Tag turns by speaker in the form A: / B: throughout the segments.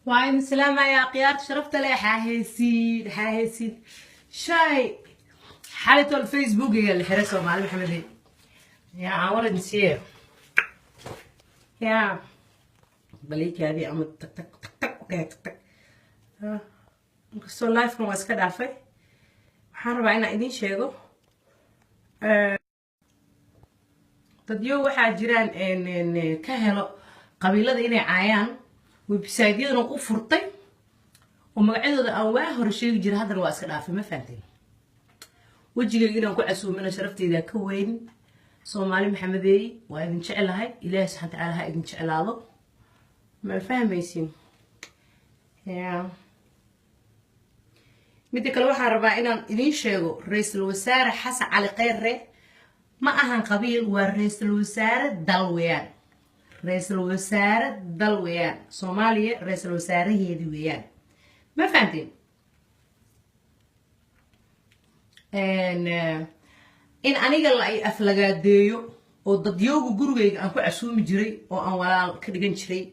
A: وعليكم السلام يا قيادة شرفت لي حاهيسين شاي حالته الفيسبوك اللي حرسه مع محمد يا عمر نسيه يا بليك هذه عم تك تك تك تك تك تك inkastoo lifekan waa iska dhaafay waxaan rabaa inaan idiin sheego dadyo waxaa jiraan ka helo qabiilada inay caayaan website-yadana u furtay oo magacyadooda aan waa hore sheegi jiray haddana waa iska dhaafay ma fahanteen wajigayga inaan ku casuumina sharafteyda ka weyn Soomaali Maxamedeey waa idin jecelahay Ilaahay subhanahu wa ta'ala ha idin jecelaado ma fahmaysiin yaa mid kale waxaan rabaa inaan idiin sheego ra'iisul wasaare Xasan Cali Khayre ma ahan qabiil waa ra'iisul wasaare dal weeyaan ra'iisul wasaare dal weeyaan Soomaaliya ra'iisul wasaaraheedii weeyaan ma fahanteen in aniga la ay aflagaadeeyo oo dadyoogu gurigayga aan ku casuumi jiray oo aan walaal ka dhigan jiray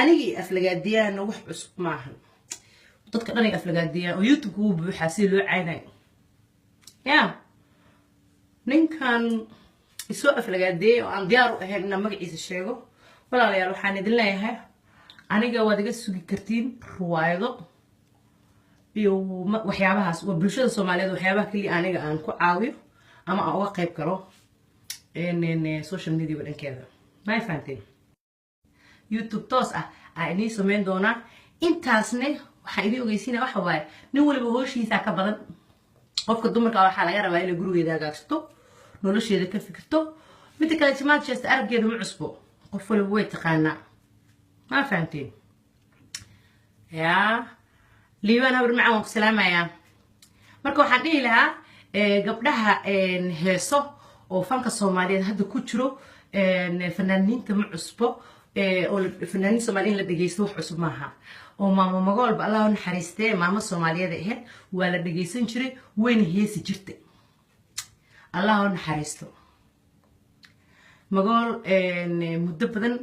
A: anigii aflagaadeeyana wax cusub maahan dadka dhan ay aflagaadiyaan oo YouTube uu buuxa si loo caynay yaa ninkan isoo aflagaadeey oo aan diyaar u ahayn inaan magaciisa sheego walaalayaal waxaan idin leeyahay aniga waad iga sugi kartiin ruwaayado iyo waxyaabahaas waa bulshada Soomaaliyeed waxyaabaha kaliya aniga aan ku caawiyo ama aan uga qayb galo social media wadankeeda ma fahanteen YouTube toos ah aan idin sameyn doonaa intaasne waxaan idin ogeysiinaa waxa waaye nin waliba hooshiisa ka badan qofka dumarka waxa laga rabaa inay gurigeeda hagaajisto nolosheeda ka fikirto mid kale Manchester argeeda ma cusbo qof waliba way taqaanaa ma fahanteen yaa liibana war macaan ku salaamaya marka waxaan dhihi lahaa gabdhaha heeso oo fanka Soomaaliyeed hadda ku jiro fanaaniinta ma cusbo oo fanaaniin Soomaaliyeed la dhageysto wax cusub maaha oo maamo magool ba Allah naxariistay maamo Soomaaliyeed ahayd waa la dhageysan jiray wayna heesi jirtay Allah naxariisto magool muddo badan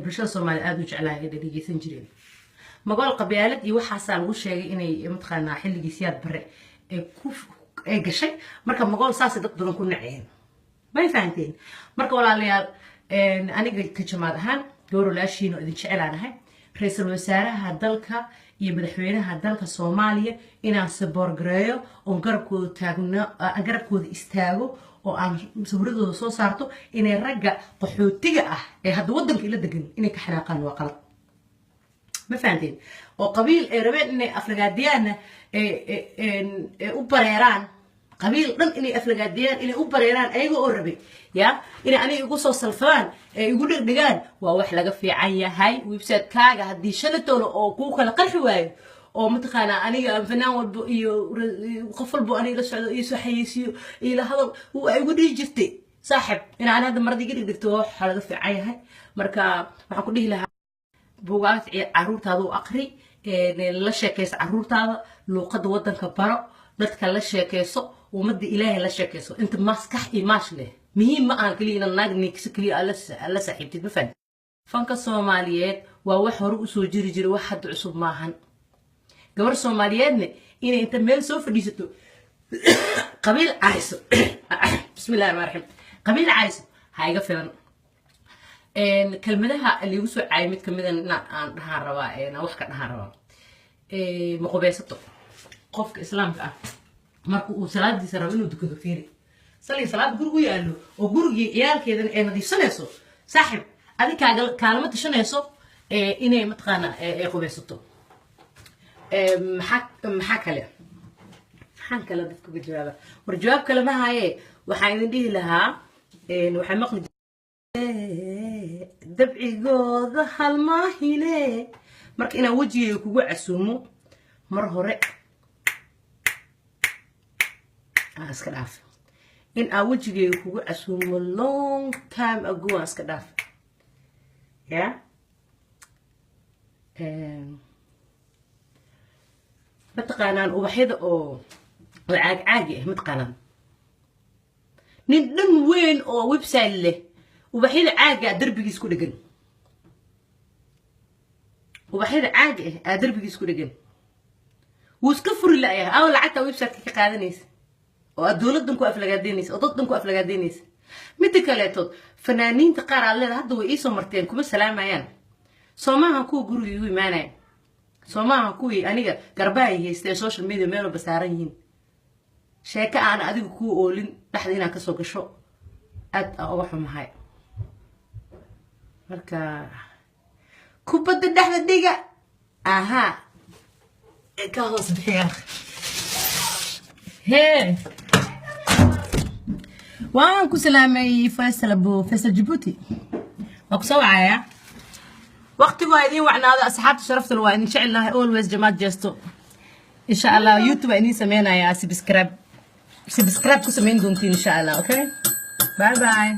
A: bulshada Soomaaliyeed aad u jeclaayay dhageysan jiray magool qabyaalad iyo waxa lagu sheegay inay matqaana xilligii siyaad bare ee gashay marka magool saas dad badan ku naceen ma fahanteen marka walaalayaal aniga ka jamaad ahaan dooro laashiin oo idin jecelaanahay ra'iisul wasaaraha dalka iyo madaxweynaha dalka Soomaaliya inaan saboor gareeyo oo garabkooda taagno garabkooda istaago oo aan sawirradooda soo saarto inay ragga qaxootiga ah ee hadda wadanka ila degan inay ka xanaaqaan waa qalad ما فهمتين وقبيل ربيت إني أفلقاديان أوبريران قبيل ضمن إني أفلقاديان إني أوبريران أيجو أوربي يا إني أنا يقول صوص الفان يقول لك دجان ووحلة في عيا هاي ويبسات كاجا هدي شلتون أو كوكا لقرحواي أو متخانة أنا فنان وقفل بو أنا لسه يسحيسي إلى هذا ويقول لي جفتي صاحب أنا هذا مرة يجي دكتور حلقة في عيا هاي مركا ما حكون لها buugaag caruurtaada u aqri la sheekayso caruurtaada luqada wadanka baro dadka la sheekayso umada Ilaahay la sheekayso inta maskax iyo maash leh muhiim ma aan kaliya naag ninkisa kaliya alla saaxiibtid ma fahad fanka Soomaaliyeed waa wax hore u soo jiri jiray wax had cusub maahan gabar Soomaaliyeedna inay inta meel soo fadhiisato qabiil caayso bismillaahir rahmaanir rahiim qabiil caayso hayga filan كلمتها اللي يوسف عايمت كمدة عن هالروا أنا وح كان هالروا مقبسته قفك إسلام كأ مركو صلاة دي سرابين ودكتور فيري صلي صلاة جرجي قالوا وجرجي عيال كذا أنا دي سنة صاحب هذه كلمة سنة إني متقنة قبسته محك له حنك له دفك بالجواب والجواب كلمة هاي وحينديه لها وحمقني dabcigooda halmaahine marka ina wajiga kugu casuumo mar hore aska dhaaf in wajiga kugu casuumo long time ago aska dhaaf ya mataqaanaan ubaxyada oo caag caagi ah mataqaanaan nin dhan weyn oo website leh وبحيل عاجة دربي يسكون جن وبحير عاقه ادربي اسكو دغن وسكفر لا يا او لعتا ويب سايت ka qaadanaysa oo dawladdan ku aflagaadeenaysa oo daddan ku aflagaadeenaysa mid kale tood fanaaniinta qaar alle hadda way isoo marteen kuma salaamayaan Soomaha ku guriga u imaanay Soomaha ku aniga garbaay haystay social media meel basaaran yihiin sheeka aan adigu ku oolin dhaxdiina ka soo gasho aad wax mahay marka kubadda dhaxda dhiga aha ka hoos bixiya هي وان كسلامي فيصل ابو فيصل جيبوتي اكو سوعه وقتي وايدين وعنا هذا اصحاب شرفت الوايد ان شاء الله اولويز جماعه جستو ان شاء الله يوتيوب اني سمينا يا سبسكرايب كسمين دونتين ان شاء الله اوكي باي باي